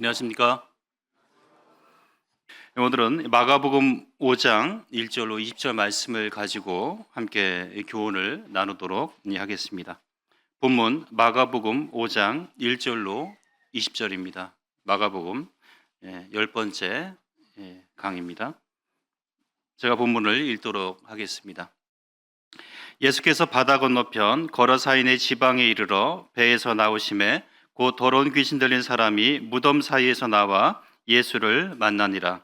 안녕하십니까? 오늘은 마가복음 5장 1절로 20절 말씀을 가지고 함께 교훈을 나누도록 하겠습니다. 본문 마가복음 5장 1절로 20절입니다. 마가복음 10번째 강의입니다. 제가 본문을 읽도록 하겠습니다. 예수께서 바다 건너편 거라사인의 지방에 이르러 배에서 나오심에 곧 더러운 귀신 들린 사람이 무덤 사이에서 나와 예수를 만나니라.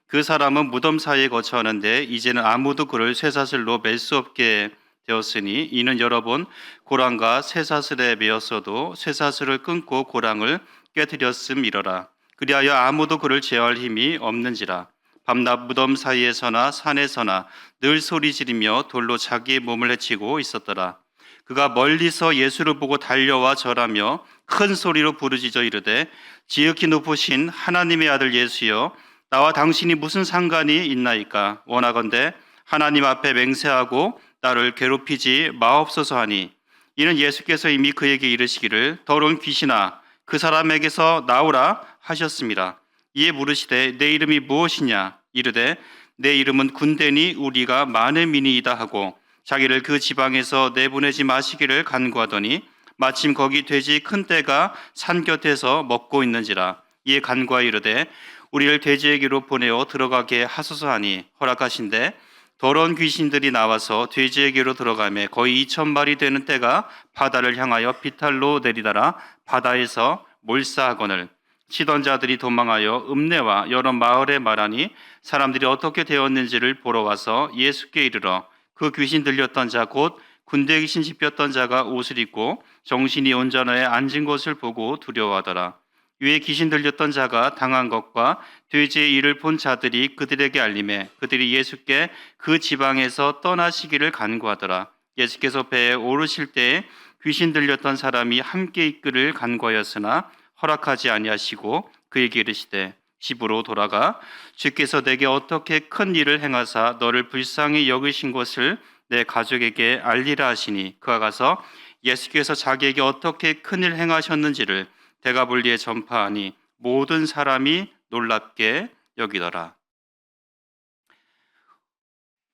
그 사람은 무덤 사이에 거처하는데 이제는 아무도 그를 쇠사슬로 맬 수 없게 되었으니 이는 여러 번 고랑과 쇠사슬에 매었어도 쇠사슬을 끊고 고랑을 깨뜨렸음이러라. 그리하여 아무도 그를 제어할 힘이 없는지라. 밤낮 무덤 사이에서나 산에서나 늘 소리 지르며 돌로 자기의 몸을 해치고 있었더라. 그가 멀리서 예수를 보고 달려와 절하며 큰 소리로 부르짖어 이르되 지극히 높으신 하나님의 아들 예수여, 나와 당신이 무슨 상관이 있나이까? 원하건대 하나님 앞에 맹세하고 나를 괴롭히지 마옵소서 하니, 이는 예수께서 이미 그에게 이르시기를 더러운 귀신아 그 사람에게서 나오라 하셨습니다. 이에 물으시되 내 이름이 무엇이냐? 이르되 내 이름은 군대니 우리가 많은 민이이다 하고 자기를 그 지방에서 내보내지 마시기를 간구하더니 마침 거기 돼지 큰 떼가 산 곁에서 먹고 있는지라. 이에 간구하여 이르되 우리를 돼지에게로 보내어 들어가게 하소서 하니 허락하신대 더러운 귀신들이 나와서 돼지에게로 들어가매 거의 2,000마리 되는 떼가 바다를 향하여 비탈로 내리다라 바다에서 몰사하거늘 치던 자들이 도망하여 읍내와 여러 마을에 말하니 사람들이 어떻게 되었는지를 보러 와서 예수께 이르러 그 귀신 들렸던 자 곧 군대 귀신 씹혔던 자가 옷을 입고 정신이 온전하에 앉은 것을 보고 두려워하더라. 위에 귀신 들렸던 자가 당한 것과 돼지의 일을 본 자들이 그들에게 알림해 그들이 예수께 그 지방에서 떠나시기를 간구하더라. 예수께서 배에 오르실 때에 귀신 들렸던 사람이 함께 있기를 간구하였으나 허락하지 아니하시고 그에게 이르시되 집으로 돌아가 주께서 내게 어떻게 큰 일을 행하사 너를 불쌍히 여기신 것을 내 가족에게 알리라 하시니 그가 가서 예수께서 자기에게 어떻게 큰 일 행하셨는지를 데가볼리에 전파하니 모든 사람이 놀랍게 여기더라.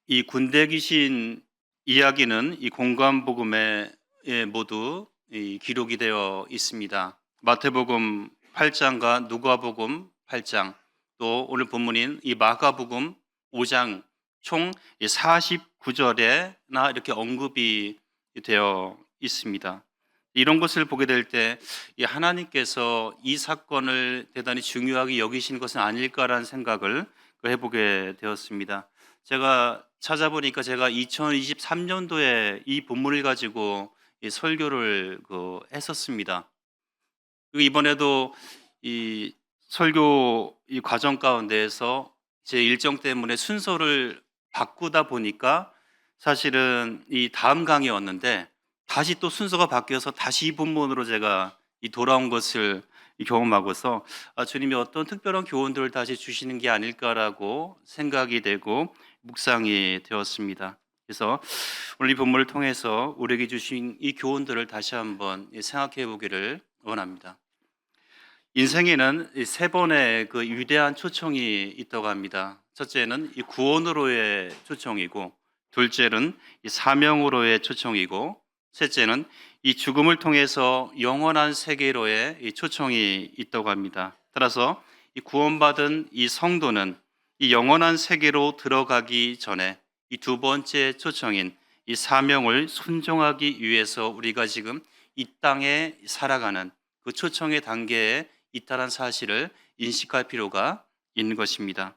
이 군대 귀신 이야기는 이 공관복음에 모두 기록이 되어 있습니다. 마태복음 8장과 누가복음 8장, 또 오늘 본문인 이 마가복음 5장 총 49절에나 이렇게 언급이 되어 있습니다. 이런 것을 보게 될 때 하나님께서 이 사건을 대단히 중요하게 여기신 것은 아닐까라는 생각을 해보게 되었습니다. 제가 찾아보니까 제가 2023년도에 이 본문을 가지고 설교를 했었습니다. 그리고 이번에도 이 설교 이 과정 가운데에서 제 일정 때문에 순서를 바꾸다 보니까 사실은 이 다음 강의였는데 다시 또 순서가 바뀌어서 다시 이 본문으로 제가 돌아온 것을 경험하고서 주님이 어떤 특별한 교훈들을 다시 주시는 게 아닐까라고 생각이 되고 묵상이 되었습니다. 그래서 오늘 이 본문을 통해서 우리에게 주신 이 교훈들을 다시 한번 생각해 보기를 원합니다. 인생에는 세 번의 그 위대한 초청이 있다고 합니다. 첫째는 이 구원으로의 초청이고, 둘째는 이 사명으로의 초청이고, 셋째는 이 죽음을 통해서 영원한 세계로의 이 초청이 있다고 합니다. 따라서 이 구원받은 이 성도는 이 영원한 세계로 들어가기 전에 이 두 번째 초청인 이 사명을 순종하기 위해서 우리가 지금 이 땅에 살아가는 그 초청의 단계에 있다는 사실을 인식할 필요가 있는 것입니다.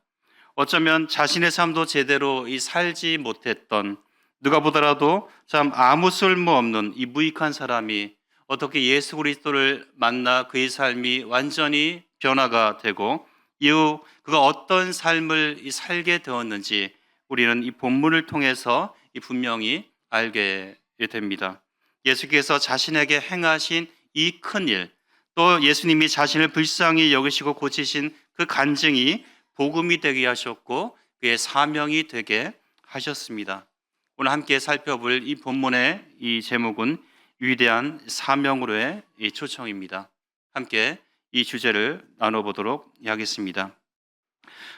어쩌면 자신의 삶도 제대로 살지 못했던, 누가 보더라도 참 아무 쓸모없는 이 무익한 사람이 어떻게 예수 그리스도를 만나 그의 삶이 완전히 변화가 되고 이후 그가 어떤 삶을 살게 되었는지 우리는 이 본문을 통해서 분명히 알게 됩니다. 예수께서 자신에게 행하신 이 큰 일, 또 예수님이 자신을 불쌍히 여기시고 고치신 그 간증이 복음이 되게 하셨고 그의 사명이 되게 하셨습니다. 오늘 함께 살펴볼 이 본문의 이 제목은 위대한 사명으로의 이 초청입니다. 함께 이 주제를 나눠보도록 하겠습니다.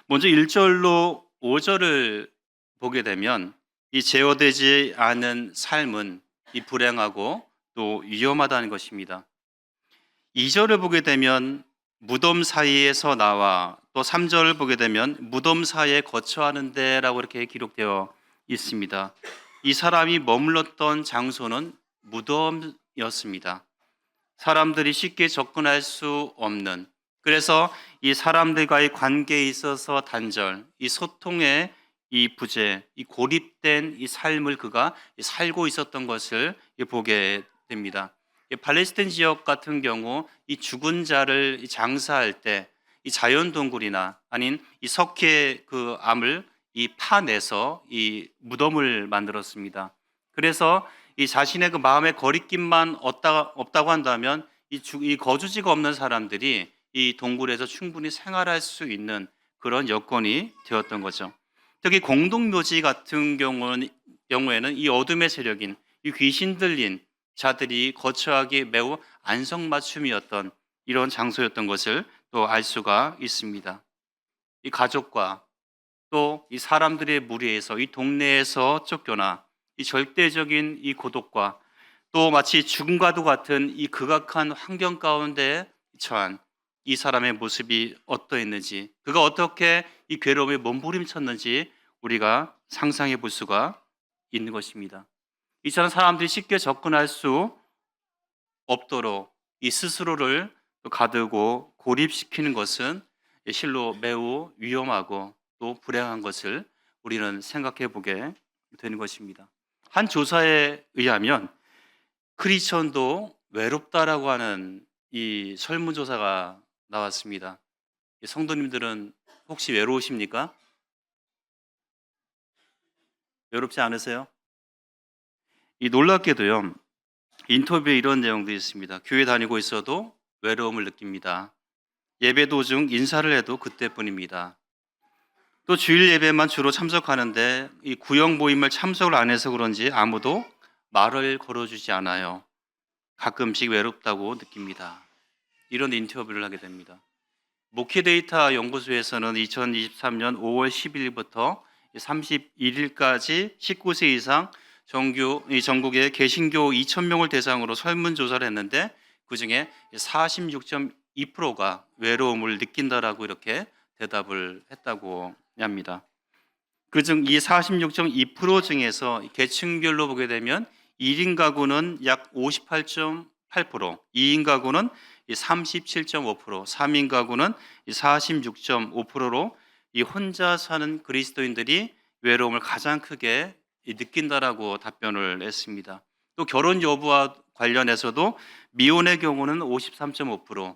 먼저 1절로 5절을 보게 되면 이 제어되지 않은 삶은 이 불행하고 또 위험하다는 것입니다. 2절을 보게 되면 무덤 사이에서 나와, 또 3절을 보게 되면 무덤 사이에 거처하는 데라고 이렇게 기록되어 있습니다. 이 사람이 머물렀던 장소는 무덤이었습니다. 사람들이 쉽게 접근할 수 없는, 그래서 이 사람들과의 관계에 있어서 단절, 이 소통의 이 부재, 이 고립된 이 삶을 그가 살고 있었던 것을 보게 됩니다. 팔레스타인 지역 같은 경우 이 죽은 자를 장사할 때 이 자연동굴이나 아닌 이 석회 그 암을 이 파내서 이 무덤을 만들었습니다. 그래서 이 자신의 그 마음의 거리낌만 없다고 한다면 이 거주지가 없는 사람들이 이 동굴에서 충분히 생활할 수 있는 그런 여건이 되었던 거죠. 특히 공동묘지 같은 경우에는 이 어둠의 세력인 이 귀신 들린 자들이 거처하기 매우 안성맞춤이었던 이런 장소였던 것을 또 알 수가 있습니다. 이 가족과 또 이 사람들의 무리에서 이 동네에서 쫓겨나 이 절대적인 이 고독과 또 마치 죽음과도 같은 이 극악한 환경 가운데 처한 이 사람의 모습이 어떠했는지, 그가 어떻게 이 괴로움에 몸부림쳤는지 우리가 상상해 볼 수가 있는 것입니다. 이처럼 사람들이 쉽게 접근할 수 없도록 이 스스로를 가두고 고립시키는 것은 실로 매우 위험하고 또 불행한 것을 우리는 생각해 보게 되는 것입니다. 한 조사에 의하면 크리스천도 외롭다라고 하는 이 설문조사가 나왔습니다. 성도님들은 혹시 외로우십니까? 외롭지 않으세요? 이 놀랍게도요, 인터뷰에 이런 내용도 있습니다. 교회 다니고 있어도 외로움을 느낍니다. 예배 도중 인사를 해도 그때뿐입니다. 또 주일 예배만 주로 참석하는데 이 구역 모임을 참석을 안 해서 그런지 아무도 말을 걸어주지 않아요. 가끔씩 외롭다고 느낍니다. 이런 인터뷰를 하게 됩니다. 목회데이터 연구소에서는 2023년 5월 10일부터 31일까지 19세 이상 전국의 개신교 2,000명을 대상으로 설문조사를 했는데 그중에 46.2%가 외로움을 느낀다라고 이렇게 대답을 했다고 합니다. 그중 이 46.2% 중에서 계층별로 보게 되면 1인 가구는 약 58.8%, 2인 가구는 37.5%, 3인 가구는 46.5%로 이 혼자 사는 그리스도인들이 외로움을 가장 크게 느낀다라고 답변을 했습니다. 또 결혼 여부와 관련해서도 미혼의 경우는 53.5%,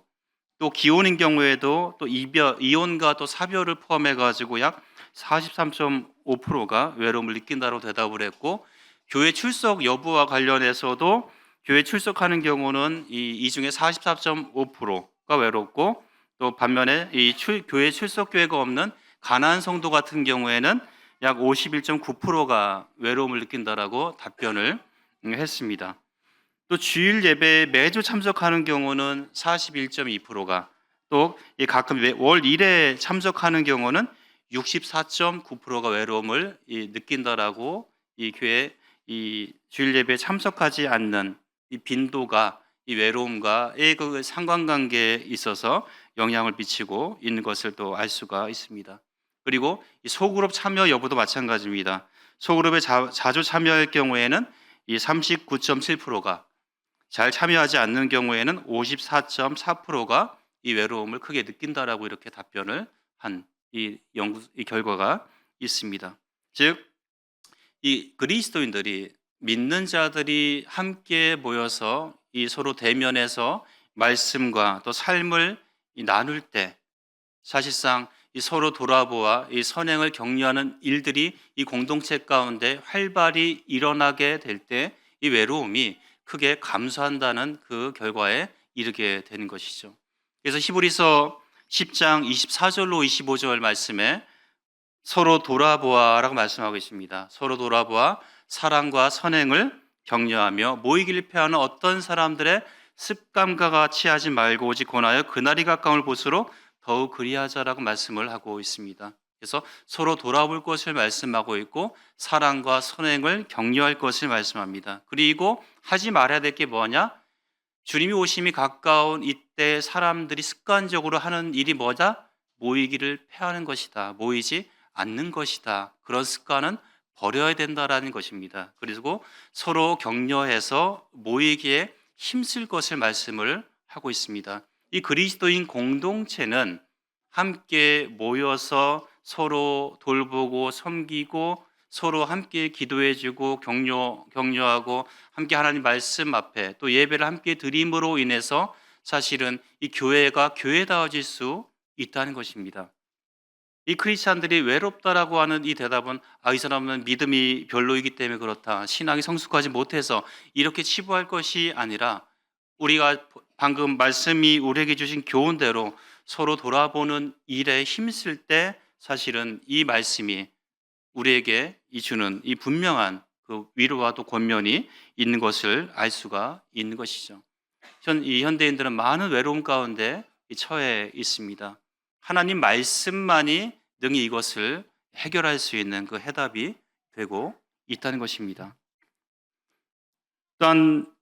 또 기혼인 경우에도 또 이혼과 또 사별을 포함해 가지고 약 43.5%가 외로움을 느낀다고 대답을 했고, 교회 출석 여부와 관련해서도 교회 출석하는 경우는 이 중에 44.5%가 외롭고, 또 반면에 교회 출석 교회가 없는 가난한 성도 같은 경우에는 약 51.9%가 외로움을 느낀다라고 답변을 했습니다. 또 주일 예배에 매주 참석하는 경우는 41.2%가, 또 가끔 월 1회 참석하는 경우는 64.9%가 외로움을 느낀다라고 이 교회 이 주일 예배에 참석하지 않는 이 빈도가 이 외로움과의 그 상관관계에 있어서 영향을 미치고 있는 것을 또 알 수가 있습니다. 그리고 이 소그룹 참여 여부도 마찬가지입니다. 소그룹에 자주 참여할 경우에는 이 39.7%가, 잘 참여하지 않는 경우에는 54.4%가 이 외로움을 크게 느낀다라고 이렇게 답변을 한 이 결과가 있습니다. 즉, 이 그리스도인들이, 믿는 자들이 함께 모여서 이 서로 대면해서 말씀과 또 삶을 나눌 때 사실상 이 서로 돌아보아 이 선행을 격려하는 일들이 이 공동체 가운데 활발히 일어나게 될 때 이 외로움이 크게 감소한다는 그 결과에 이르게 되는 것이죠. 그래서 히브리서 10장 24절로 25절 말씀에 서로 돌아보아라고 말씀하고 있습니다. 서로 돌아보아 사랑과 선행을 격려하며 모이기를 피하는 어떤 사람들의 습관과 같이 하지 말고 오직 권하여 그날이 가까움을 볼수록 더욱 그리하자라고 말씀을 하고 있습니다. 그래서 서로 돌아볼 것을 말씀하고 있고 사랑과 선행을 격려할 것을 말씀합니다. 그리고 하지 말아야 될 게 뭐냐? 주님이 오심이 가까운 이때 사람들이 습관적으로 하는 일이 뭐다? 모이기를 패하는 것이다. 모이지 않는 것이다. 그런 습관은 버려야 된다라는 것입니다. 그리고 서로 격려해서 모이기에 힘쓸 것을 말씀을 하고 있습니다. 이 그리스도인 공동체는 함께 모여서 서로 돌보고 섬기고 서로 함께 기도해주고 격려하고 함께 하나님 말씀 앞에 또 예배를 함께 드림으로 인해서 사실은 이 교회가 교회다워질 수 있다는 것입니다. 이 크리스찬들이 외롭다라고 하는 이 대답은 이 사람은 믿음이 별로이기 때문에 그렇다. 신앙이 성숙하지 못해서 이렇게 치부할 것이 아니라 우리가 방금 말씀이 우리에게 주신 교훈대로 서로 돌아보는 일에 힘쓸 때 사실은 이 말씀이 우리에게 주는 이 분명한 그 위로와 또 권면이 있는 것을 알 수가 있는 것이죠. 이 현대인들은 많은 외로움 가운데 처해 있습니다. 하나님 말씀만이 능히 이것을 해결할 수 있는 그 해답이 되고 있다는 것입니다. 또한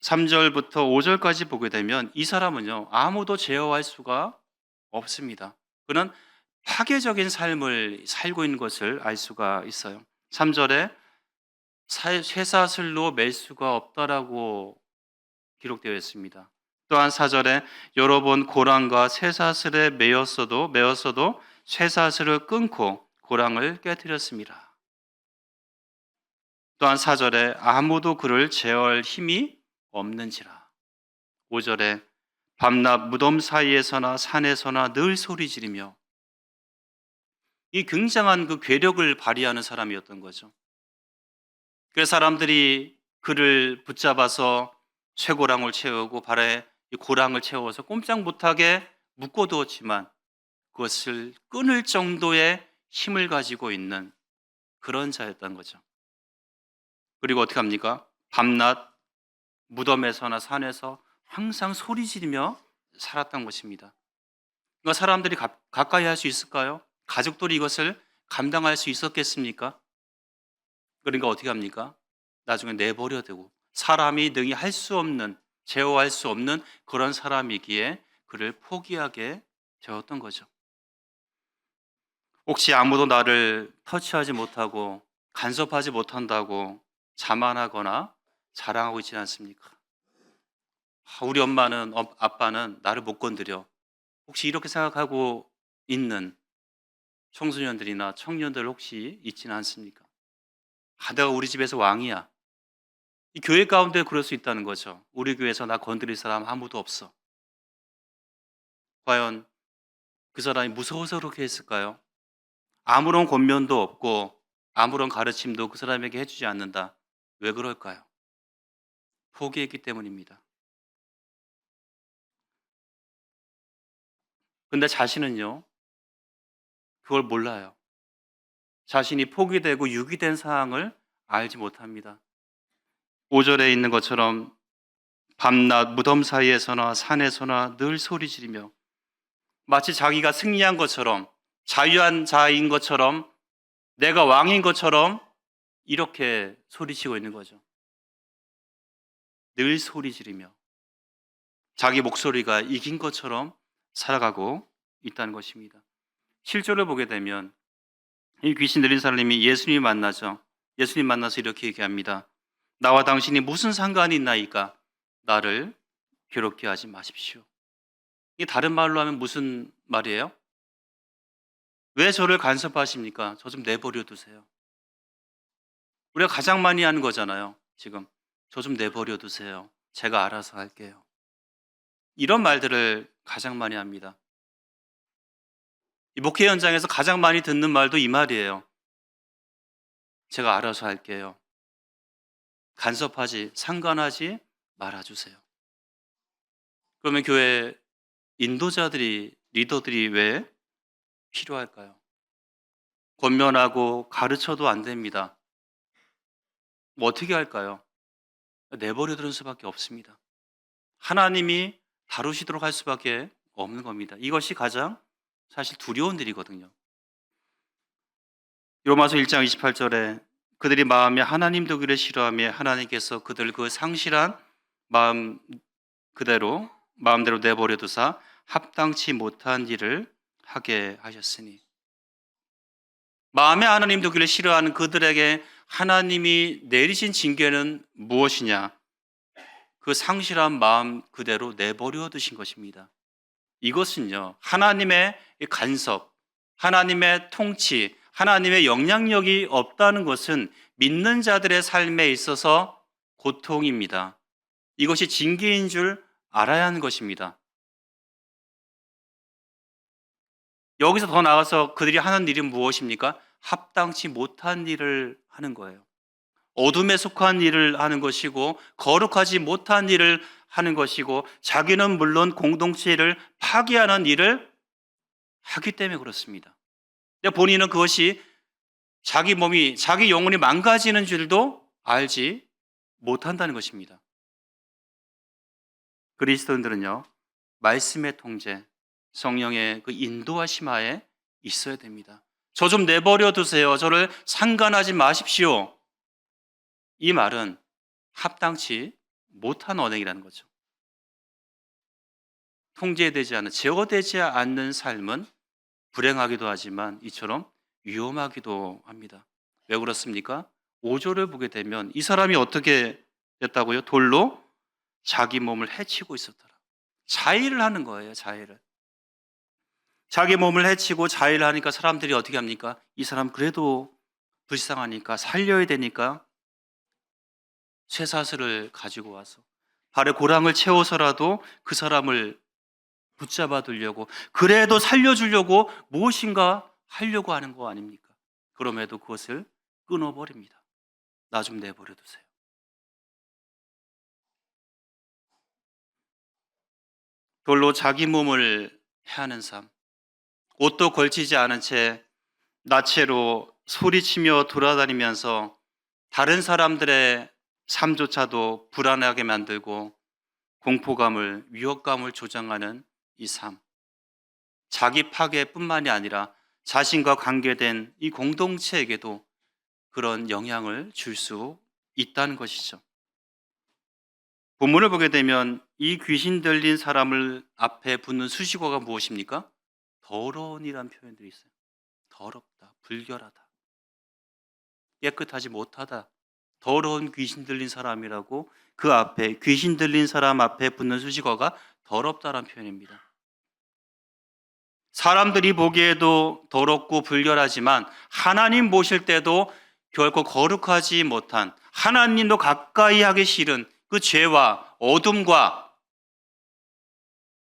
3절부터 5절까지 보게 되면 이 사람은요, 아무도 제어할 수가 없습니다. 그는 파괴적인 삶을 살고 있는 것을 알 수가 있어요. 3절에 쇠사슬로 맬 수가 없다라고 기록되어 있습니다. 또한 4절에 여러 번 고랑과 쇠사슬에 매였어도 쇠사슬을 끊고 고랑을 깨뜨렸습니다. 또한 4절에 아무도 그를 제어할 힘이 없는지라. 5절에 밤낮 무덤 사이에서나 산에서나 늘 소리 지르며, 이 굉장한 그 괴력을 발휘하는 사람이었던 거죠. 그래서 사람들이 그를 붙잡아서 쇠고랑을 채우고 발에 이 고랑을 채워서 꼼짝 못하게 묶어두었지만 그것을 끊을 정도의 힘을 가지고 있는 그런 자였던 거죠. 그리고 어떻게 합니까? 밤낮 무덤에서나 산에서 항상 소리 지르며 살았던 것입니다. 그러니까 사람들이 가까이 할 수 있을까요? 가족들이 이것을 감당할 수 있었겠습니까? 그러니까 어떻게 합니까? 나중에 내버려 두고 사람이 능히 할 수 없는, 제어할 수 없는 그런 사람이기에 그를 포기하게 되었던 거죠. 혹시 아무도 나를 터치하지 못하고 간섭하지 못한다고 자만하거나 자랑하고 있지 않습니까? 우리 엄마는, 아빠는 나를 못 건드려. 혹시 이렇게 생각하고 있는 청소년들이나 청년들 혹시 있지는 않습니까? 내가 우리 집에서 왕이야. 이 교회 가운데 그럴 수 있다는 거죠. 우리 교회에서 나 건드릴 사람 아무도 없어. 과연 그 사람이 무서워서 그렇게 했을까요? 아무런 권면도 없고 아무런 가르침도 그 사람에게 해주지 않는다. 왜 그럴까요? 포기했기 때문입니다. 근데 자신은요, 그걸 몰라요. 자신이 포기되고 유기된 상황을 알지 못합니다. 5절에 있는 것처럼 밤낮 무덤 사이에서나 산에서나 늘 소리 지르며, 마치 자기가 승리한 것처럼, 자유한 자인 것처럼, 내가 왕인 것처럼 이렇게 소리치고 있는 거죠. 늘 소리 지르며 자기 목소리가 이긴 것처럼 살아가고 있다는 것입니다. 실제로 보게 되면 이 귀신 들린 사람이 예수님 만나죠. 예수님 만나서 이렇게 얘기합니다. 나와 당신이 무슨 상관이 있나이까? 나를 괴롭게 하지 마십시오. 이게 다른 말로 하면 무슨 말이에요? 왜 저를 간섭하십니까? 저 좀 내버려 두세요. 우리가 가장 많이 하는 거잖아요. 지금 저 좀 내버려 두세요. 제가 알아서 할게요. 이런 말들을 가장 많이 합니다. 이 목회 현장에서 가장 많이 듣는 말도 이 말이에요. 제가 알아서 할게요. 상관하지 말아주세요. 그러면 교회 인도자들이, 리더들이 왜 필요할까요? 권면하고 가르쳐도 안 됩니다. 뭐 어떻게 할까요? 내버려 두는 수밖에 없습니다. 하나님이 다루시도록 할 수밖에 없는 겁니다. 이것이 가장 사실 두려운 일이거든요. 로마서 1장 28절에 그들이 마음에 하나님 두기를 싫어하며 하나님께서 그들 그 상실한 마음 그대로 마음대로 내버려 두사 합당치 못한 일을 하게 하셨으니, 마음에 하나님 두기를 싫어하는 그들에게 하나님이 내리신 징계는 무엇이냐? 그 상실한 마음 그대로 내버려 두신 것입니다. 이것은요, 하나님의 간섭, 하나님의 통치, 하나님의 영향력이 없다는 것은 믿는 자들의 삶에 있어서 고통입니다. 이것이 징계인 줄 알아야 하는 것입니다. 여기서 더 나아가서 그들이 하는 일은 무엇입니까? 합당치 못한 일을 하는 거예요. 어둠에 속한 일을 하는 것이고 거룩하지 못한 일을 하는 것이고 자기는 물론 공동체를 파괴하는 일을 하기 때문에 그렇습니다. 근데 본인은 그것이 자기 몸이, 자기 영혼이 망가지는 줄도 알지 못한다는 것입니다. 그리스도인들은요, 말씀의 통제, 성령의 그 인도하심 하에 있어야 됩니다. 저 좀 내버려 두세요. 저를 상관하지 마십시오. 이 말은 합당치 못한 언행이라는 거죠. 통제되지 않은, 제어되지 않는 삶은 불행하기도 하지만 이처럼 위험하기도 합니다. 왜 그렇습니까? 5절을 보게 되면 이 사람이 어떻게 됐다고요? 돌로 자기 몸을 해치고 있었더라. 자의를 하는 거예요, 자의를. 자기 몸을 해치고 자의를 하니까 사람들이 어떻게 합니까? 이 사람 그래도 불쌍하니까 살려야 되니까 쇠사슬을 가지고 와서 발에 고랑을 채워서라도 그 사람을 붙잡아 두려고, 그래도 살려주려고 무엇인가 하려고 하는 거 아닙니까? 그럼에도 그것을 끊어버립니다. 나 좀 내버려 두세요. 돌로 자기 몸을 해하는 삶, 옷도 걸치지 않은 채 나체로 소리치며 돌아다니면서 다른 사람들의 삶조차도 불안하게 만들고 공포감을, 위협감을 조장하는 이 삶. 자기 파괴뿐만이 아니라 자신과 관계된 이 공동체에게도 그런 영향을 줄 수 있다는 것이죠. 본문을 보게 되면 이 귀신 들린 사람을 앞에 붙는 수식어가 무엇입니까? 더러운이라는 표현들이 있어요. 더럽다, 불결하다, 깨끗하지 못하다, 더러운 귀신 들린 사람이라고 그 앞에, 귀신 들린 사람 앞에 붙는 수식어가 더럽다라는 표현입니다. 사람들이 보기에도 더럽고 불결하지만 하나님 보실 때도 결코 거룩하지 못한, 하나님도 가까이 하기 싫은 그 죄와 어둠과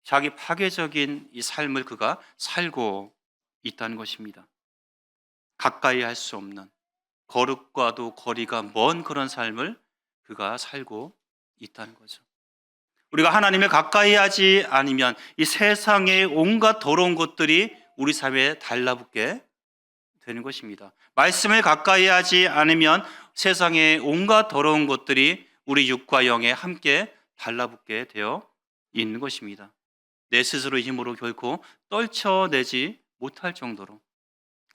자기 파괴적인 이 삶을 그가 살고 있다는 것입니다. 가까이 할 수 없는, 거룩과도 거리가 먼 그런 삶을 그가 살고 있다는 거죠. 우리가 하나님을 가까이 하지 않으면 이 세상의 온갖 더러운 것들이 우리 삶에 달라붙게 되는 것입니다. 말씀을 가까이 하지 않으면 세상의 온갖 더러운 것들이 우리 육과 영에 함께 달라붙게 되어 있는 것입니다. 내 스스로의 힘으로 결코 떨쳐내지 못할 정도로,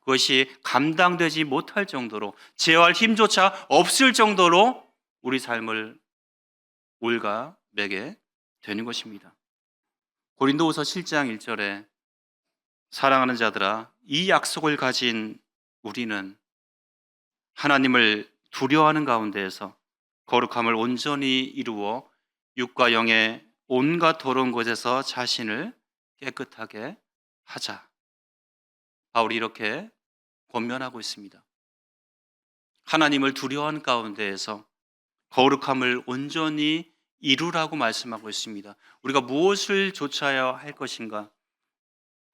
그것이 감당되지 못할 정도로, 제어할 힘조차 없을 정도로 우리 삶을 올가매게 되는 것입니다. 고린도후서 7장 1절에 사랑하는 자들아, 이 약속을 가진 우리는 하나님을 두려워하는 가운데에서 거룩함을 온전히 이루어 육과 영의 온갖 더러운 것에서 자신을 깨끗하게 하자. 바울이 이렇게 권면하고 있습니다. 하나님을 두려워하는 가운데에서 거룩함을 온전히 이루라고 말씀하고 있습니다. 우리가 무엇을 좇아야 할 것인가?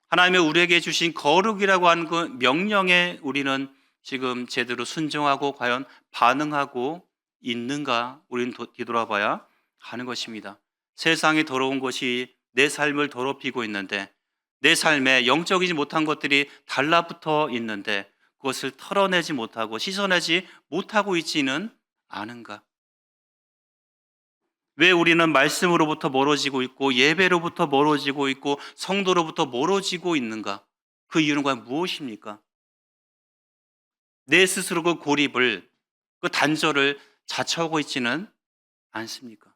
하나님의 우리에게 주신 거룩이라고 하는 그 명령에 우리는 지금 제대로 순종하고 과연 반응하고 있는가? 우리는 뒤돌아봐야 하는 것입니다. 세상에 더러운 것이 내 삶을 더럽히고 있는데, 내 삶에 영적이지 못한 것들이 달라붙어 있는데 그것을 털어내지 못하고 씻어내지 못하고 있지는 않은가? 왜 우리는 말씀으로부터 멀어지고 있고 예배로부터 멀어지고 있고 성도로부터 멀어지고 있는가? 그 이유는 과연 무엇입니까? 내 스스로 그 고립을, 그 단절을 자처하고 있지는 않습니까?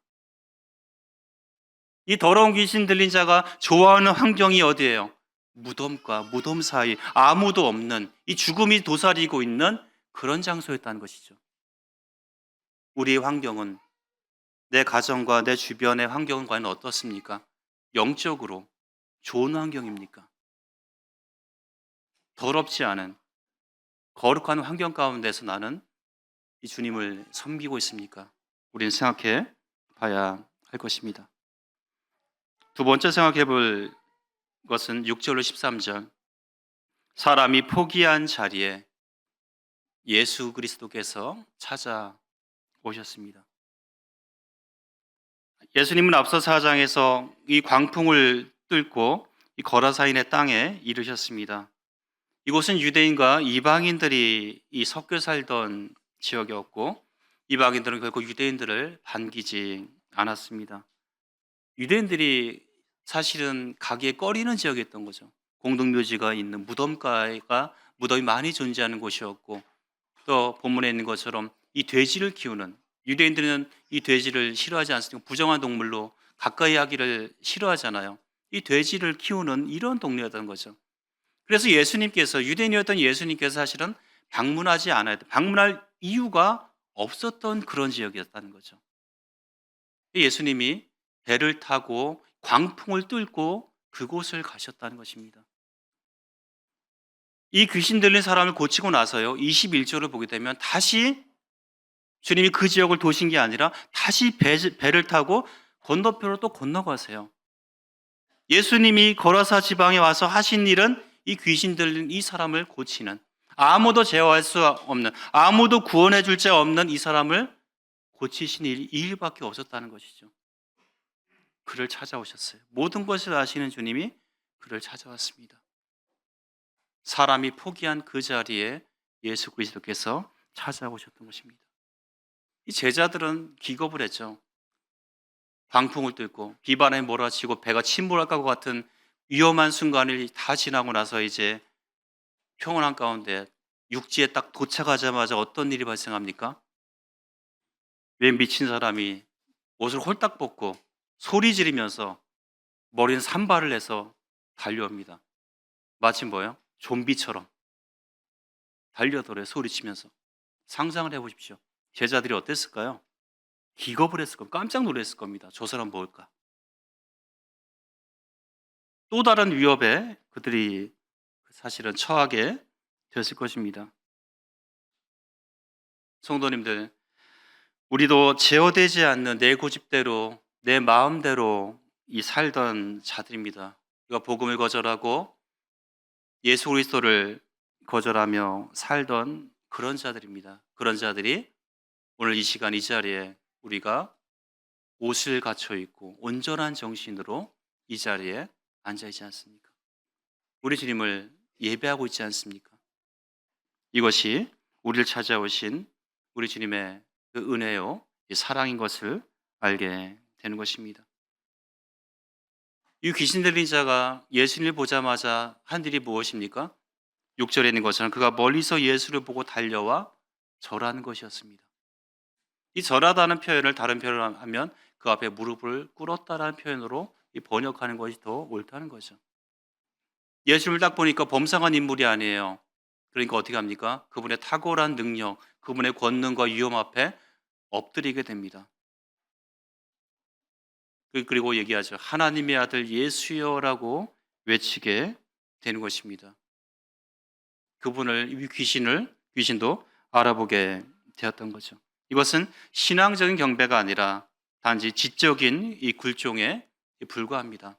이 더러운 귀신 들린 자가 좋아하는 환경이 어디예요? 무덤과 무덤 사이, 아무도 없는, 이 죽음이 도사리고 있는 그런 장소였다는 것이죠. 우리의 환경은, 내 가정과 내 주변의 환경은 과연 어떻습니까? 영적으로 좋은 환경입니까? 더럽지 않은 거룩한 환경 가운데서 나는 이 주님을 섬기고 있습니까? 우리는 생각해 봐야 할 것입니다. 두 번째 생각해 볼 것은 6절로 13절. 사람이 포기한 자리에 예수 그리스도께서 찾아오셨습니다. 예수님은 앞서 4장에서 이 광풍을 뚫고 이 거라사인의 땅에 이르셨습니다. 이곳은 유대인과 이방인들이 이 섞여 살던 지역이었고, 이방인들은 결국 유대인들을 반기지 않았습니다. 유대인들이 사실은 가기에 꺼리는 지역이었던 거죠. 공동묘지가 있는 무덤이 많이 존재하는 곳이었고, 또 본문에 있는 것처럼 이 돼지를 키우는, 유대인들은 이 돼지를 싫어하지 않습니까? 부정한 동물로 가까이 하기를 싫어하잖아요. 이 돼지를 키우는 이런 동네였던 거죠. 그래서 유대인이었던 예수님께서 사실은 방문할 이유가 없었던 그런 지역이었다는 거죠. 예수님이 배를 타고 광풍을 뚫고 그곳을 가셨다는 것입니다. 이 귀신 들린 사람을 고치고 나서요, 21절을 보게 되면 다시 주님이 그 지역을 도신 게 아니라 다시 배를 타고 건너편으로 또 건너가세요. 예수님이 거라사 지방에 와서 하신 일은 이 귀신 들린 이 사람을 고치는, 아무도 제어할 수 없는, 아무도 구원해 줄 자 없는 이 사람을 고치신 일이 이 일밖에 없었다는 것이죠. 그를 찾아오셨어요. 모든 것을 아시는 주님이 그를 찾아왔습니다. 사람이 포기한 그 자리에 예수 그리스도께서 찾아오셨던 것입니다. 이 제자들은 기겁을 했죠. 광풍을 뚫고 비바람에 몰아치고 배가 침몰할 것 같은 위험한 순간을 다 지나고 나서 이제 평온한 가운데 육지에 딱 도착하자마자 어떤 일이 발생합니까? 왜 미친 사람이 옷을 홀딱 벗고 소리 지르면서 머리는 산발을 해서 달려옵니다. 마치 뭐예요? 좀비처럼 달려들어요, 소리치면서. 상상을 해보십시오. 제자들이 어땠을까요? 기겁을 했을 겁니다. 깜짝 놀랐을 겁니다. 저 사람 뭘까? 또 다른 위협에 그들이 사실은 처하게 됐을 것입니다. 성도님들, 우리도 제어되지 않는 내 고집대로, 내 마음대로 이 살던 자들입니다. 우리가 복음을 거절하고 예수 그리스도를 거절하며 살던 그런 자들입니다. 그런 자들이 오늘 이 시간 이 자리에 우리가 옷을 갖춰 입고 온전한 정신으로 이 자리에 앉아 있지 않습니까? 우리 주님을 예배하고 있지 않습니까? 이것이 우리를 찾아오신 우리 주님의 그 은혜요, 사랑인 것을 알게 되는 것입니다. 이 귀신 들린 자가 예수님을 보자마자 한 일이 무엇입니까? 6절에 있는 것처럼 그가 멀리서 예수를 보고 달려와 절하는 것이었습니다. 이 절하다는 표현을 다른 표현을 하면 그 앞에 무릎을 꿇었다라는 표현으로 번역하는 것이 더 옳다는 거죠. 예수를 딱 보니까 범상한 인물이 아니에요. 그러니까 어떻게 합니까? 그분의 탁월한 능력, 그분의 권능과 위엄 앞에 엎드리게 됩니다. 그리고 얘기하죠. 하나님의 아들 예수여라고 외치게 되는 것입니다. 그분을, 귀신도 알아보게 되었던 거죠. 이것은 신앙적인 경배가 아니라 단지 지적인 이 굴종에 불과합니다.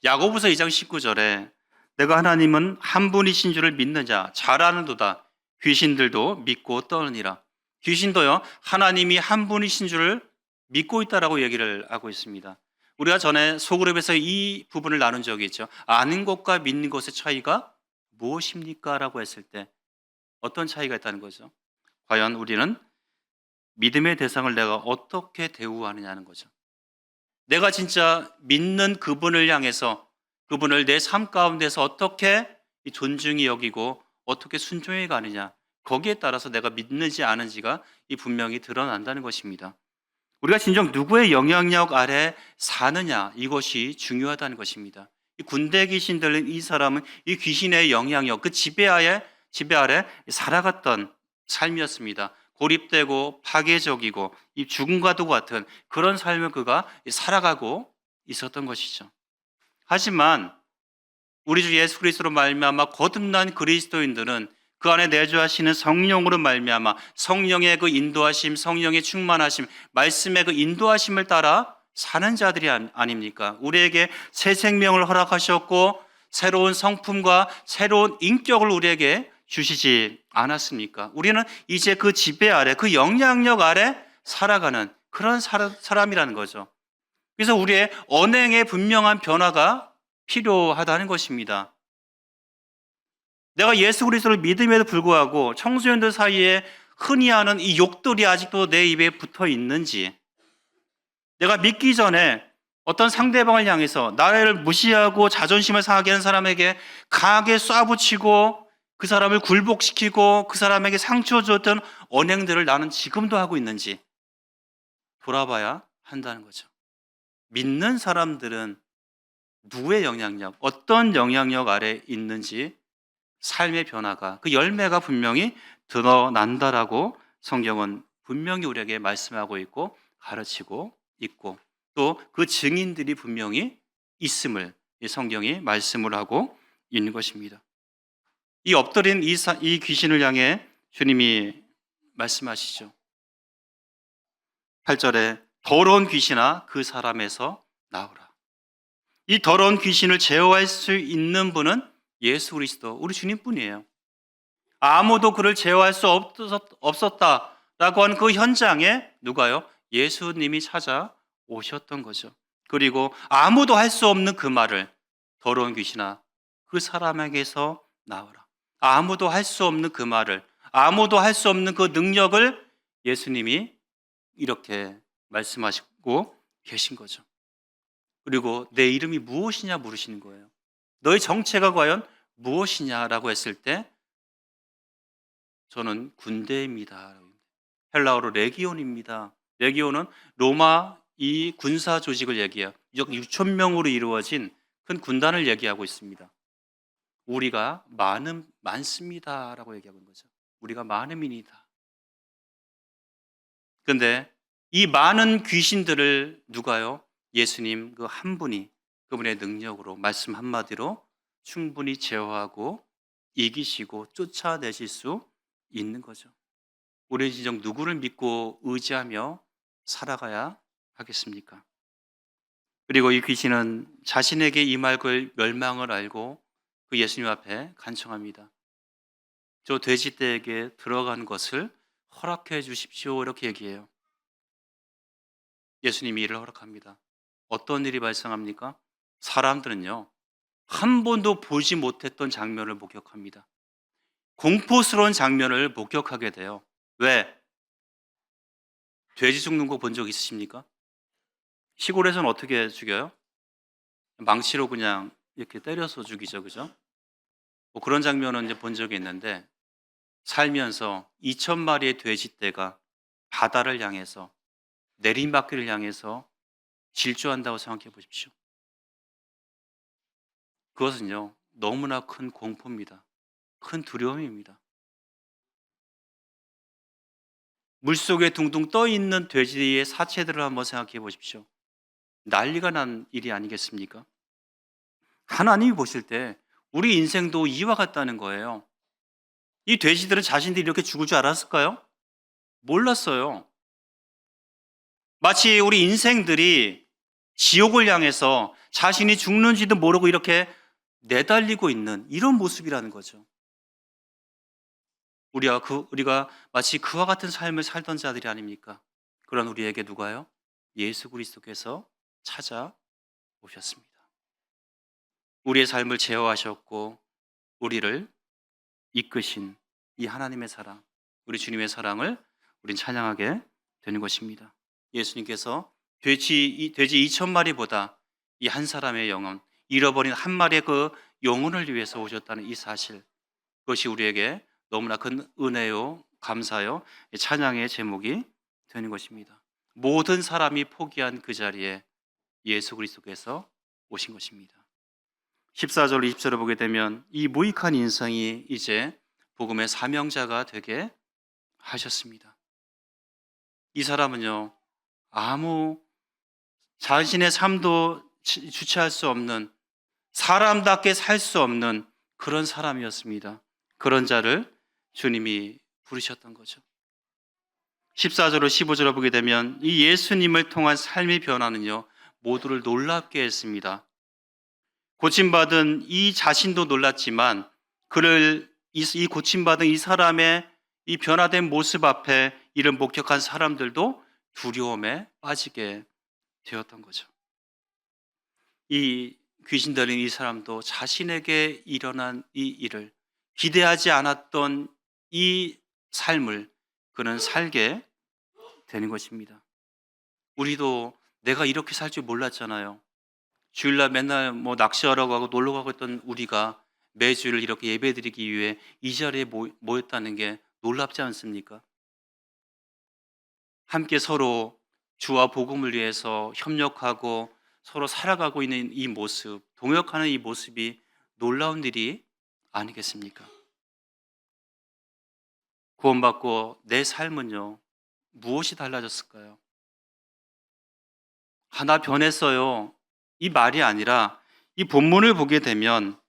야고보서 2장 19절에 내가 하나님은 한 분이신 줄을 믿느냐 잘 아는도다 귀신들도 믿고 떠느니라. 귀신도요, 하나님이 한 분이신 줄을 믿고 있다라고 얘기를 하고 있습니다. 우리가 전에 소그룹에서 이 부분을 나눈 적이 있죠. 아는 것과 믿는 것의 차이가 무엇입니까? 라고 했을 때 어떤 차이가 있다는 거죠. 과연 우리는 믿음의 대상을 내가 어떻게 대우하느냐는 거죠. 내가 진짜 믿는 그분을 향해서 그분을 내 삶 가운데서 어떻게 존중히 여기고 어떻게 순종해 가느냐. 거기에 따라서 내가 믿는지 아는지가 분명히 드러난다는 것입니다. 우리가 진정 누구의 영향력 아래 사느냐 이것이 중요하다는 것입니다. 이 군대 귀신 들린 이 사람은 이 귀신의 영향력 그 지배 아래 살아갔던 삶이었습니다. 고립되고 파괴적이고 이 죽음과도 같은 그런 삶을 그가 살아가고 있었던 것이죠. 하지만 우리 주 예수 그리스도로 말미암아 거듭난 그리스도인들은 그 안에 내주하시는 성령으로 말미암아 성령의 그 인도하심, 성령의 충만하심, 말씀의 그 인도하심을 따라 사는 자들이 아닙니까? 우리에게 새 생명을 허락하셨고 새로운 성품과 새로운 인격을 우리에게 주시지 않았습니까? 우리는 이제 그 지배 아래, 그 영향력 아래 살아가는 그런 사람이라는 거죠. 그래서 우리의 언행에 분명한 변화가 필요하다는 것입니다. 내가 예수 그리스도를 믿음에도 불구하고 청소년들 사이에 흔히 하는 이 욕들이 아직도 내 입에 붙어 있는지, 내가 믿기 전에 어떤 상대방을 향해서 나를 무시하고 자존심을 상하게 하는 사람에게 강하게 쏴붙이고 그 사람을 굴복시키고 그 사람에게 상처 줬던 언행들을 나는 지금도 하고 있는지 돌아봐야 한다는 거죠. 믿는 사람들은 누구의 영향력, 어떤 영향력 아래 있는지 삶의 변화가, 그 열매가 분명히 드러난다라고 성경은 분명히 우리에게 말씀하고 있고 가르치고 있고 또 그 증인들이 분명히 있음을 이 성경이 말씀을 하고 있는 것입니다. 이 엎드린 이 귀신을 향해 주님이 말씀하시죠. 8절에 더러운 귀신아 그 사람에서 나오라. 이 더러운 귀신을 제어할 수 있는 분은 예수 그리스도 우리 주님뿐이에요. 아무도 그를 제어할 수 없었다라고 하는 그 현장에 누가요? 예수님이 찾아오셨던 거죠. 그리고 아무도 할 수 없는 그 말을 더러운 귀신아 그 사람에게서 나와라. 아무도 할 수 없는 그 말을 아무도 할 수 없는 그 능력을 예수님이 이렇게 말씀하시고 계신 거죠. 그리고 내 이름이 무엇이냐 물으시는 거예요. 너의 정체가 과연 무엇이냐라고 했을 때 저는 군대입니다. 헬라어로 레기온입니다. 레기온은 로마 이 군사 조직을 얘기해요. 약 6천 명으로 이루어진 큰 군단을 얘기하고 있습니다. 우리가 많습니다라고 얘기하고 있는 거죠. 우리가 많음이니다. 그런데 이 많은 귀신들을 누가요? 예수님 그 한 분이 그분의 능력으로 말씀 한마디로 충분히 제어하고 이기시고 쫓아내실 수 있는 거죠. 우리 진정 누구를 믿고 의지하며 살아가야 하겠습니까? 그리고 이 귀신은 자신에게 임할 그 멸망을 알고 그 예수님 앞에 간청합니다. 저 돼지떼에게 들어간 것을 허락해 주십시오. 이렇게 얘기해요. 예수님이 이를 허락합니다. 어떤 일이 발생합니까? 사람들은요, 한 번도 보지 못했던 장면을 목격합니다. 공포스러운 장면을 목격하게 돼요. 왜? 돼지 죽는 거 본 적 있으십니까? 시골에서는 어떻게 죽여요? 망치로 그냥 이렇게 때려서 죽이죠, 그죠? 뭐 그런 장면은 이제 본 적이 있는데 살면서 2,000마리의 돼지떼가 바다를 향해서 내리막길을 향해서 질주한다고 생각해 보십시오. 그것은요, 너무나 큰 공포입니다. 큰 두려움입니다. 물속에 둥둥 떠 있는 돼지의 사체들을 한번 생각해 보십시오. 난리가 난 일이 아니겠습니까? 하나님이 보실 때 우리 인생도 이와 같다는 거예요. 이 돼지들은 자신들이 이렇게 죽을 줄 알았을까요? 몰랐어요. 마치 우리 인생들이 지옥을 향해서 자신이 죽는지도 모르고 이렇게 내달리고 있는 이런 모습이라는 거죠. 우리가 마치 그와 같은 삶을 살던 자들이 아닙니까? 그런 우리에게 누가요? 예수 그리스도께서 찾아오셨습니다. 우리의 삶을 제어하셨고 우리를 이끄신 이 하나님의 사랑, 우리 주님의 사랑을 우린 찬양하게 되는 것입니다. 예수님께서 돼지 2,000마리보다 이 한 사람의 영혼, 잃어버린 한 마리의 그 영혼을 위해서 오셨다는 이 사실, 그것이 우리에게 너무나 큰 은혜요, 감사요, 찬양의 제목이 되는 것입니다. 모든 사람이 포기한 그 자리에 예수 그리스도께서 오신 것입니다. 14절, 20절을 보게 되면 이 무익한 인생이 이제 복음의 사명자가 되게 하셨습니다. 이 사람은요, 아무 자신의 삶도 주체할 수 없는, 사람답게 살 수 없는 그런 사람이었습니다. 그런 자를 주님이 부르셨던 거죠. 14절로 15절을 보게 되면 이 예수님을 통한 삶의 변화는요, 모두를 놀랍게 했습니다. 고침받은 이 자신도 놀랐지만 이 고침받은 이 사람의 이 변화된 모습 앞에 이를 목격한 사람들도 두려움에 빠지게 되었던 거죠. 이 귀신 들린 이 사람도 자신에게 일어난 이 일을, 기대하지 않았던 이 삶을 그는 살게 되는 것입니다. 우리도 내가 이렇게 살 줄 몰랐잖아요. 주일날 맨날 낚시하라고 하고 놀러 가고 했던 우리가 매주일 이렇게 예배드리기 위해 이 자리에 모였다는 게 놀랍지 않습니까? 함께 서로 주와 복음을 위해서 협력하고 서로 살아가고 있는 이 모습, 동역하는 이 모습이 놀라운 일이 아니겠습니까? 구원받고 내 삶은요, 무엇이 달라졌을까요? 나 변했어요. 이 말이 아니라 이 본문을 보게 되면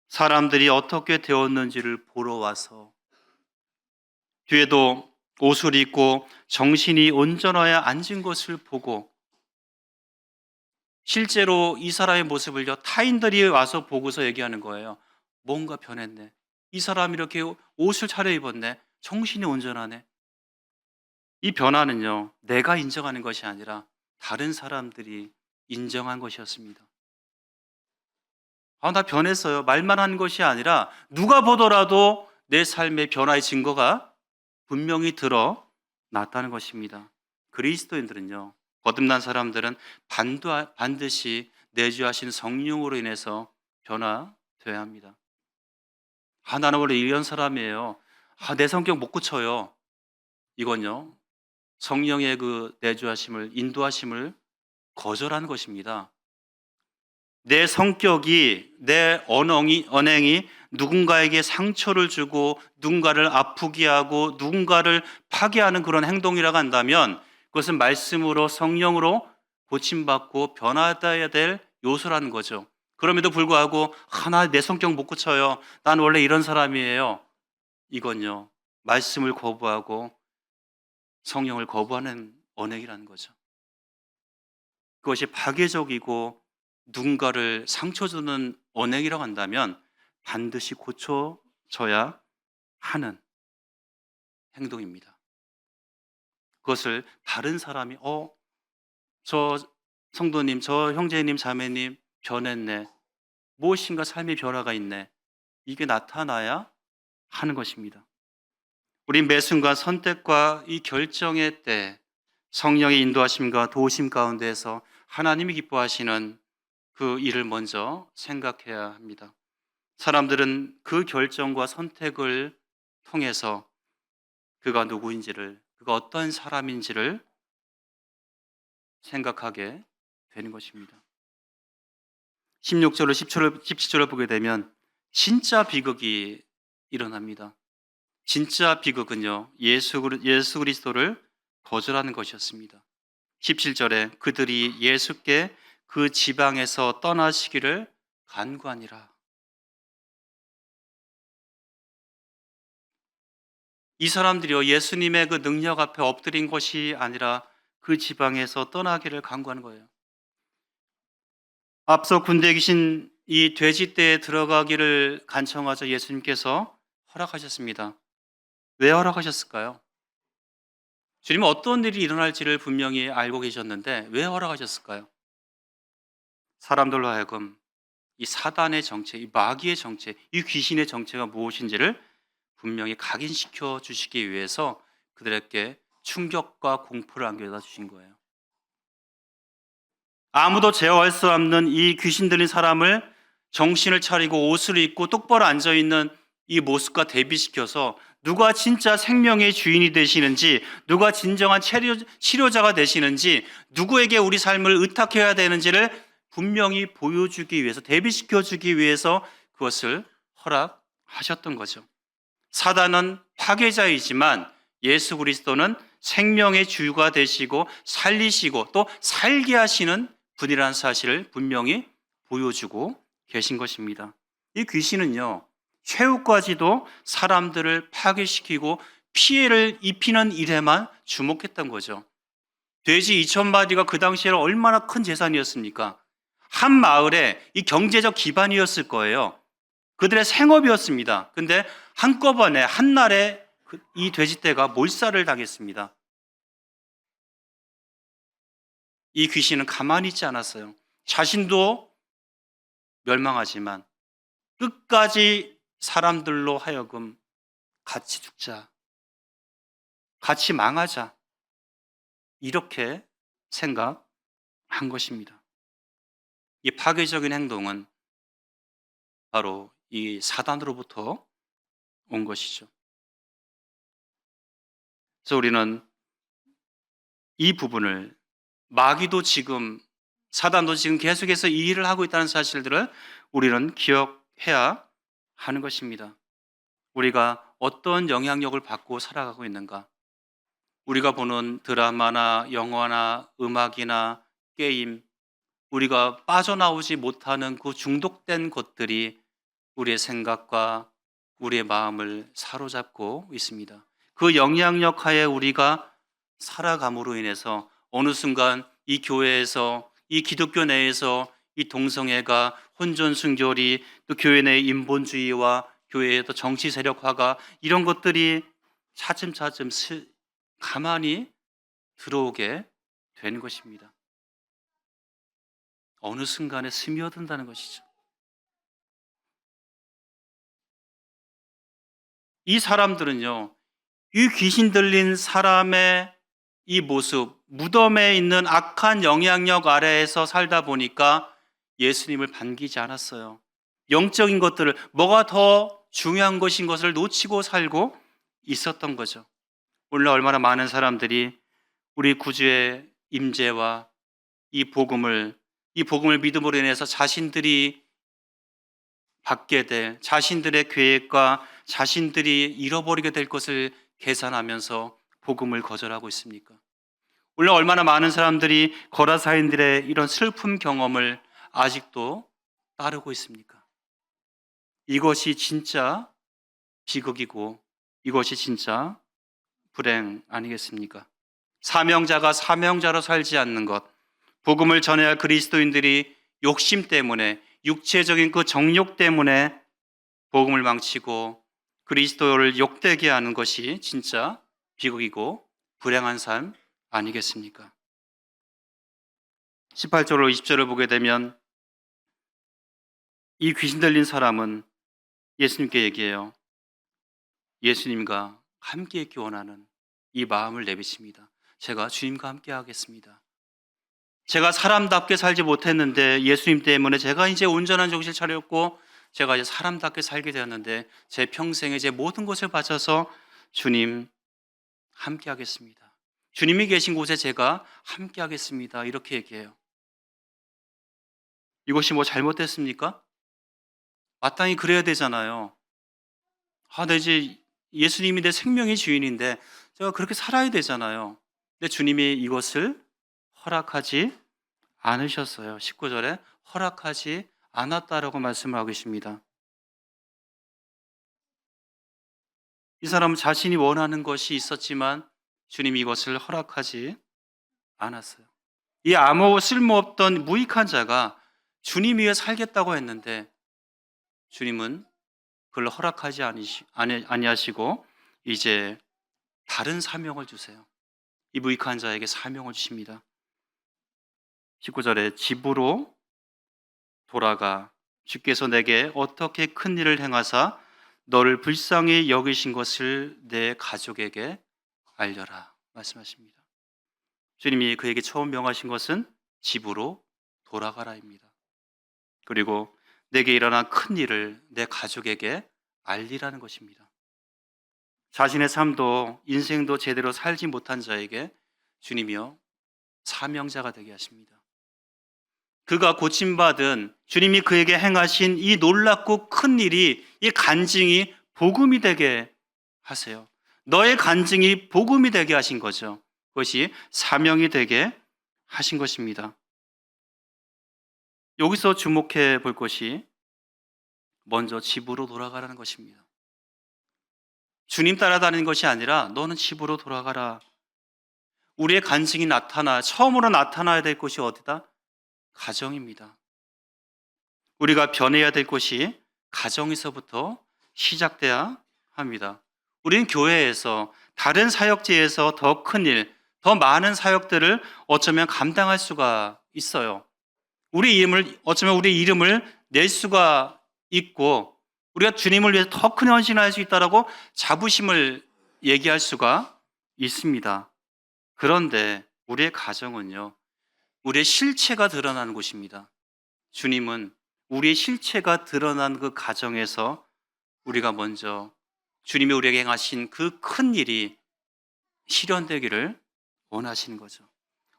사람들이 어떻게 되었는지를 보러 와서 뒤에도 옷을 입고 정신이 온전하여 앉은 것을 보고 실제로 이 사람의 모습을요, 타인들이 와서 보고서 얘기하는 거예요. 뭔가 변했네. 이 사람이 이렇게 옷을 차려입었네. 정신이 온전하네. 이 변화는요, 내가 인정하는 것이 아니라 다른 사람들이 인정한 것이었습니다. 나 변했어요. 말만 한 것이 아니라 누가 보더라도 내 삶의 변화의 증거가 분명히 드러났다는 것입니다. 그리스도인들은요, 거듭난 사람들은 반드시 내주하신 성령으로 인해서 변화되어야 합니다. 나는 원래 이런 사람이에요. 내 성격 못 고쳐요. 이건요, 성령의 그 내주하심을, 인도하심을 거절하는 것입니다. 내 성격이, 내 언행이 누군가에게 상처를 주고 누군가를 아프게 하고 누군가를 파괴하는 그런 행동이라고 한다면 그것은 말씀으로 성령으로 고침받고 변화되어야 될 요소라는 거죠. 그럼에도 불구하고 나 내 성격 못 고쳐요. 난 원래 이런 사람이에요. 이건요, 말씀을 거부하고 성령을 거부하는 언행이라는 거죠. 그것이 파괴적이고 누군가를 상처 주는 언행이라고 한다면 반드시 고쳐져야 하는 행동입니다. 그것을 다른 사람이 저 성도님, 저 형제님, 자매님 변했네. 무엇인가 삶의 변화가 있네. 이게 나타나야 하는 것입니다. 우리 매 순간 선택과 이 결정의 때 성령의 인도하심과 도우심 가운데에서 하나님이 기뻐하시는 그 일을 먼저 생각해야 합니다. 사람들은 그 결정과 선택을 통해서 그가 누구인지를, 그가 어떤 사람인지를 생각하게 되는 것입니다. 16절로 17절을 보게 되면 진짜 비극이 일어납니다. 진짜 비극은요, 예수 그리스도를 거절하는 것이었습니다. 17절에 그들이 예수께 그 지방에서 떠나시기를 간구하니라. 이 사람들이요, 예수님의 그 능력 앞에 엎드린 것이 아니라 그 지방에서 떠나기를 간구하는 거예요. 앞서 군대에 계신 이 돼지떼에 들어가기를 간청하자 예수님께서 허락하셨습니다. 왜 허락하셨을까요? 주님은 어떤 일이 일어날지를 분명히 알고 계셨는데 왜 허락하셨을까요? 사람들로 하여금 이 사단의 정체, 이 마귀의 정체, 이 귀신의 정체가 무엇인지를 분명히 각인시켜 주시기 위해서 그들에게 충격과 공포를 안겨다 주신 거예요. 아무도 제어할 수 없는 이 귀신 들린 사람을 정신을 차리고 옷을 입고 똑바로 앉아 있는 이 모습과 대비시켜서 누가 진짜 생명의 주인이 되시는지, 누가 진정한 치료자가 되시는지, 누구에게 우리 삶을 의탁해야 되는지를 분명히 보여주기 위해서, 대비시켜주기 위해서 그것을 허락하셨던 거죠. 사단은 파괴자이지만 예수 그리스도는 생명의 주유가 되시고 살리시고 또 살게 하시는 분이라는 사실을 분명히 보여주고 계신 것입니다. 이 귀신은요, 최후까지도 사람들을 파괴시키고 피해를 입히는 일에만 주목했던 거죠. 돼지 2,000마리가 그 당시에 얼마나 큰 재산이었습니까? 한 마을의 이 경제적 기반이었을 거예요. 그들의 생업이었습니다. 근데 한꺼번에 한날에 이 돼지떼가 몰살을 당했습니다. 이 귀신은 가만히 있지 않았어요. 자신도 멸망하지만 끝까지 사람들로 하여금 같이 죽자, 같이 망하자, 이렇게 생각한 것입니다. 이 파괴적인 행동은 바로 이 사단으로부터 온 것이죠. 그래서 우리는 이 부분을, 마귀도 지금, 사단도 지금 계속해서 이 일을 하고 있다는 사실들을 우리는 기억해야 하는 것입니다. 우리가 어떤 영향력을 받고 살아가고 있는가? 우리가 보는 드라마나 영화나 음악이나 게임, 우리가 빠져나오지 못하는 그 중독된 것들이 우리의 생각과 우리의 마음을 사로잡고 있습니다. 그 영향력 하에 우리가 살아감으로 인해서 어느 순간 이 교회에서, 이 기독교 내에서 이 동성애가, 혼전순결이, 또 교회 내 인본주의와 교회의 또 정치 세력화가, 이런 것들이 차츰차츰 가만히 들어오게 되는 것입니다. 어느 순간에 스며든다는 것이죠. 이 사람들은요, 이 귀신 들린 사람의 이 모습, 무덤에 있는 악한 영향력 아래에서 살다 보니까 예수님을 반기지 않았어요. 영적인 것들을, 뭐가 더 중요한 것인 것을 놓치고 살고 있었던 거죠. 오늘 얼마나 많은 사람들이 우리 구주의 임재와 이 복음을 믿음으로 인해서 자신들이 받게 될, 자신들의 계획과 자신들이 잃어버리게 될 것을 계산하면서 복음을 거절하고 있습니까? 물론 얼마나 많은 사람들이 거라사인들의 이런 슬픈 경험을 아직도 따르고 있습니까? 이것이 진짜 비극이고 이것이 진짜 불행 아니겠습니까? 사명자가 사명자로 살지 않는 것, 복음을 전해야 할 그리스도인들이 욕심 때문에, 육체적인 그 정욕 때문에 복음을 망치고 그리스도를 욕되게 하는 것이 진짜 비극이고 불행한 삶 아니겠습니까? 18절로 20절을 보게 되면 이 귀신 들린 사람은 예수님께 얘기해요. 예수님과 함께 있기 원하는 이 마음을 내비칩니다. 제가 주님과 함께 하겠습니다. 제가 사람답게 살지 못했는데 예수님 때문에 제가 이제 온전한 정신을 차렸고 제가 이제 사람답게 살게 되었는데 제 평생에 제 모든 것을 바쳐서 주님 함께 하겠습니다. 주님이 계신 곳에 제가 함께 하겠습니다. 이렇게 얘기해요. 이것이 뭐 잘못됐습니까? 마땅히 그래야 되잖아요. 내 이제 예수님이 내 생명의 주인인데 제가 그렇게 살아야 되잖아요. 근데 주님이 이것을 허락하지 않으셨어요. 19절에 허락하지 않았다라고 말씀을 하고 계십니다. 이 사람은 자신이 원하는 것이 있었지만 주님이 이것을 허락하지 않았어요. 이 아무 쓸모없던 무익한 자가 주님 위해 살겠다고 했는데 주님은 그걸 허락하지 아니하시고 이제 다른 사명을 주세요. 이 무익한 자에게 사명을 주십니다. 19절에 집으로 돌아가 주께서 내게 어떻게 큰 일을 행하사 너를 불쌍히 여기신 것을 내 가족에게 알려라. 말씀하십니다. 주님이 그에게 처음 명하신 것은 집으로 돌아가라입니다. 그리고 내게 일어난 큰 일을 내 가족에게 알리라는 것입니다. 자신의 삶도 인생도 제대로 살지 못한 자에게 주님이여 사명자가 되게 하십니다. 그가 고침받은 주님이 그에게 행하신 이 놀랍고 큰 일이, 이 간증이 복음이 되게 하세요. 너의 간증이 복음이 되게 하신 거죠. 그것이 사명이 되게 하신 것입니다. 여기서 주목해 볼 것이 먼저 집으로 돌아가라는 것입니다. 주님 따라다니는 것이 아니라 너는 집으로 돌아가라. 우리의 간증이 처음으로 나타나야 될 곳이 어디다? 가정입니다. 우리가 변해야 될 곳이 가정에서부터 시작돼야 합니다. 우리는 교회에서 다른 사역지에서 더 큰 일, 더 많은 사역들을 어쩌면 감당할 수가 있어요. 어쩌면 우리 이름을 낼 수가 있고 우리가 주님을 위해서 더 큰 헌신을 할 수 있다라고 자부심을 얘기할 수가 있습니다. 그런데 우리의 가정은요, 우리의 실체가 드러나는 곳입니다. 주님은 우리의 실체가 드러난 그 가정에서 우리가 먼저 주님이 우리에게 행하신 그 큰 일이 실현되기를 원하시는 거죠.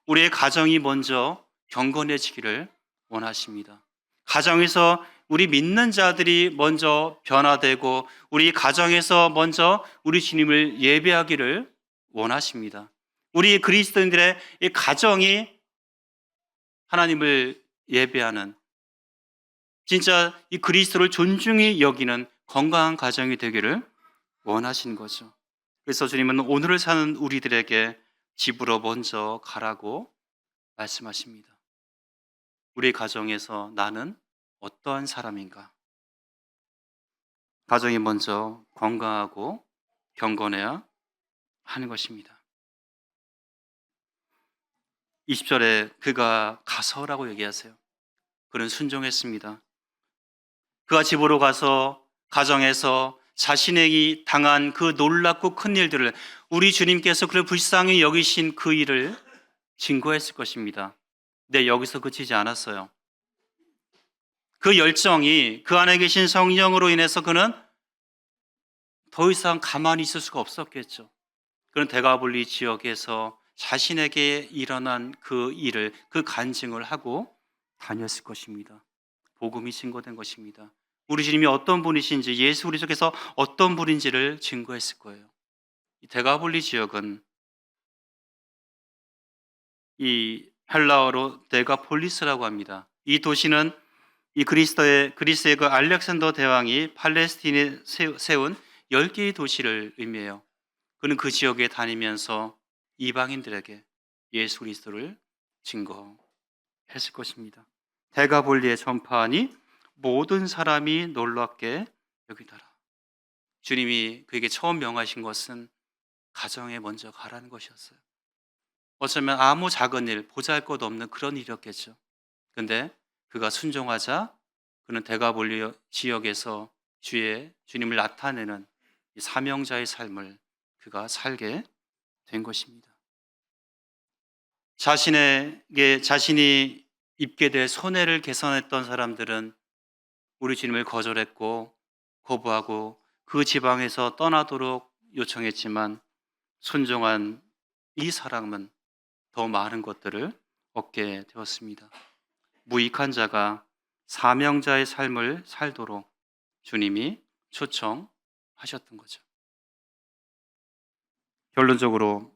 우리의 가정이 먼저 경건해지기를 원하십니다. 가정에서 우리 믿는 자들이 먼저 변화되고 우리 가정에서 먼저 우리 주님을 예배하기를 원하십니다. 우리 그리스도인들의 이 가정이 하나님을 예배하는, 진짜 이 그리스도를 존중히 여기는 건강한 가정이 되기를 원하신 거죠. 그래서 주님은 오늘을 사는 우리들에게 집으로 먼저 가라고 말씀하십니다. 우리 가정에서 나는 어떠한 사람인가? 가정이 먼저 건강하고 경건해야 하는 것입니다. 20절에 그가 가서라고 얘기하세요. 그는 순종했습니다. 그가 집으로 가서 가정에서 자신에게 당한 그 놀랍고 큰 일들을, 우리 주님께서 그를 불쌍히 여기신 그 일을 증거했을 것입니다. 네, 여기서 그치지 않았어요. 그 열정이, 그 안에 계신 성령으로 인해서 그는 더 이상 가만히 있을 수가 없었겠죠. 그는 데가볼리 지역에서 자신에게 일어난 그 일을, 그 간증을 하고 다녔을 것입니다. 복음이 증거된 것입니다. 우리 주님이 어떤 분이신지, 예수 그리스도께서 어떤 분인지를 증거했을 거예요. 이 데가볼리 지역은 이 헬라어로 데가폴리스라고 합니다. 이 도시는 이 그리스의 그 알렉산더 대왕이 팔레스틴에 세운 10개의 도시를 의미해요. 그는 그 지역에 다니면서 이방인들에게 예수 그리스도를 증거했을 것입니다. 데가볼리의 전파하니 모든 사람이 놀랍게 여기더라. 주님이 그에게 처음 명하신 것은 가정에 먼저 가라는 것이었어요. 어쩌면 아무 작은 일, 보잘것 없는 그런 일이었겠죠. 그런데 그가 순종하자 그는 데가볼리 지역에서 주님을 나타내는 사명자의 삶을 그가 살게 된 것입니다. 자신이 입게 될 손해를 개선했던 사람들은 우리 주님을 거절했고 거부하고 그 지방에서 떠나도록 요청했지만 순종한 이 사람은 더 많은 것들을 얻게 되었습니다. 무익한 자가 사명자의 삶을 살도록 주님이 초청하셨던 거죠. 결론적으로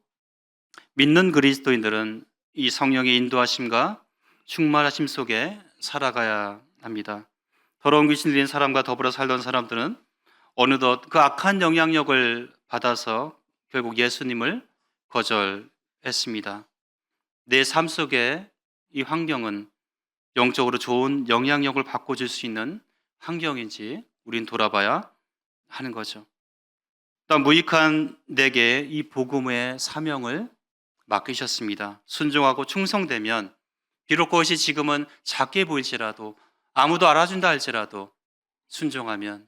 믿는 그리스도인들은 이 성령의 인도하심과 충만하심 속에 살아가야 합니다. 더러운 귀신 들린 사람과 더불어 살던 사람들은 어느덧 그 악한 영향력을 받아서 결국 예수님을 거절했습니다. 내 삶 속에 이 환경은 영적으로 좋은 영향력을 바꿔줄 수 있는 환경인지 우린 돌아봐야 하는 거죠. 또 무익한 내게 이 복음의 사명을 맡기셨습니다. 순종하고 충성되면 비록 그것이 지금은 작게 보일지라도, 아무도 알아준다 할지라도 순종하면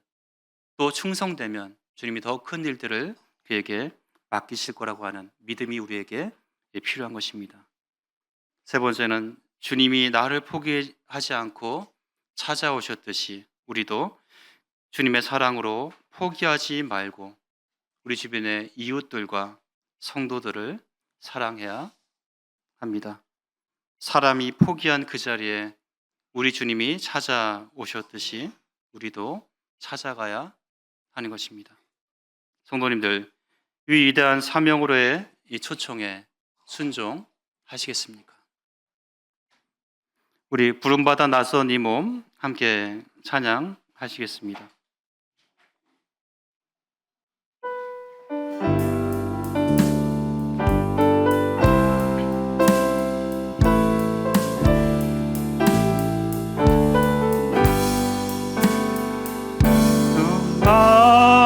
또 충성되면 주님이 더 큰 일들을 그에게 맡기실 거라고 하는 믿음이 우리에게 필요한 것입니다. 세 번째는 주님이 나를 포기하지 않고 찾아오셨듯이 우리도 주님의 사랑으로 포기하지 말고 우리 주변의 이웃들과 성도들을 사랑해야 합니다. 사람이 포기한 그 자리에 우리 주님이 찾아오셨듯이 우리도 찾아가야 하는 것입니다. 성도님들, 이 위대한 사명으로의 이 초청에 순종하시겠습니까? 우리 부름받아 나선 이 몸 함께 찬양하시겠습니다.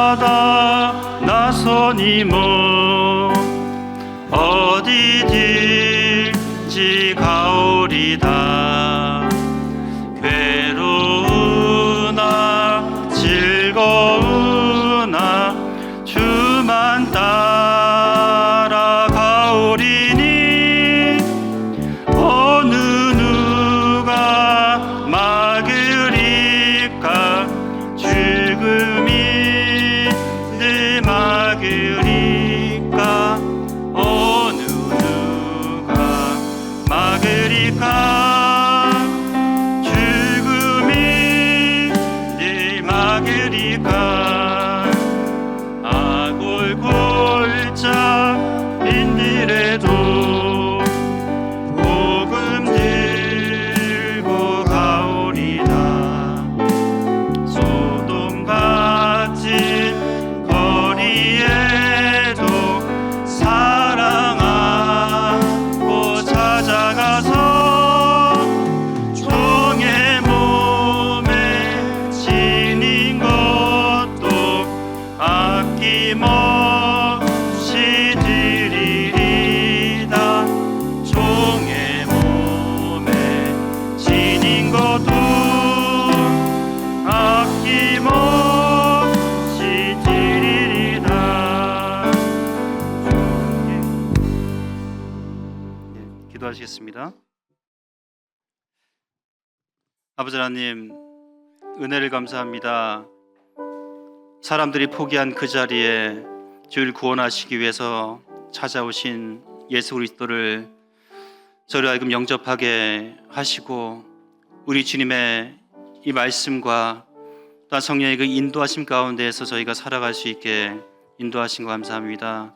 부름받아 나선 이 몸 어디든지 가오리다. 괴로우나 즐거우나 주만 따라가오리니 어느 누가 막으리까. 죽음이 늘 막으리까. 어느 누가 막으리까. 죽음이 늘 막으리까. 아골골자 빈들에도 복음 들고 가오리다. 소돔 같은 거리에도 사랑하고 찾아가서 종의 몸에 지닌 것도 아낌없이 드리리다. 종의 몸에 지닌 것도 아낌없이 드리리다. 기도하시겠습니다. 아버지 하나님, 은혜를 감사합니다. 사람들이 포기한 그 자리에 주를 구원하시기 위해서 찾아오신 예수 그리스도를 저를 하여금 영접하게 하시고 우리 주님의 이 말씀과 또한 성령의 그 인도하심 가운데에서 저희가 살아갈 수 있게 인도하신 거 감사합니다.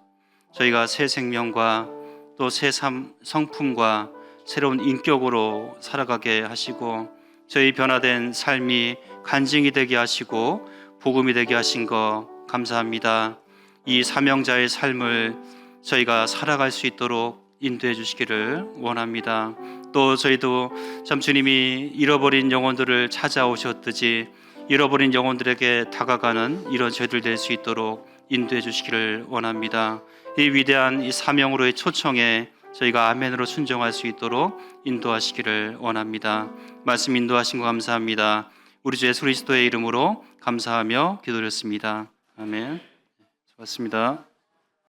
저희가 새 생명과 또 새 성품과 새로운 인격으로 살아가게 하시고 저희 변화된 삶이 간증이 되게 하시고 복음이 되게 하신 거 감사합니다. 이 사명자의 삶을 저희가 살아갈 수 있도록 인도해 주시기를 원합니다. 또 저희도 참 주님이 잃어버린 영혼들을 찾아오셨듯이 잃어버린 영혼들에게 다가가는 이런 저희들 될 수 있도록 인도해 주시기를 원합니다. 이 위대한 이 사명으로의 초청에 저희가 아멘으로 순종할 수 있도록 인도하시기를 원합니다. 말씀 인도하신 거 감사합니다. 우리 주 예수 그리스도의 이름으로 감사하며 기도드렸습니다. 아멘. 수고하셨습니다.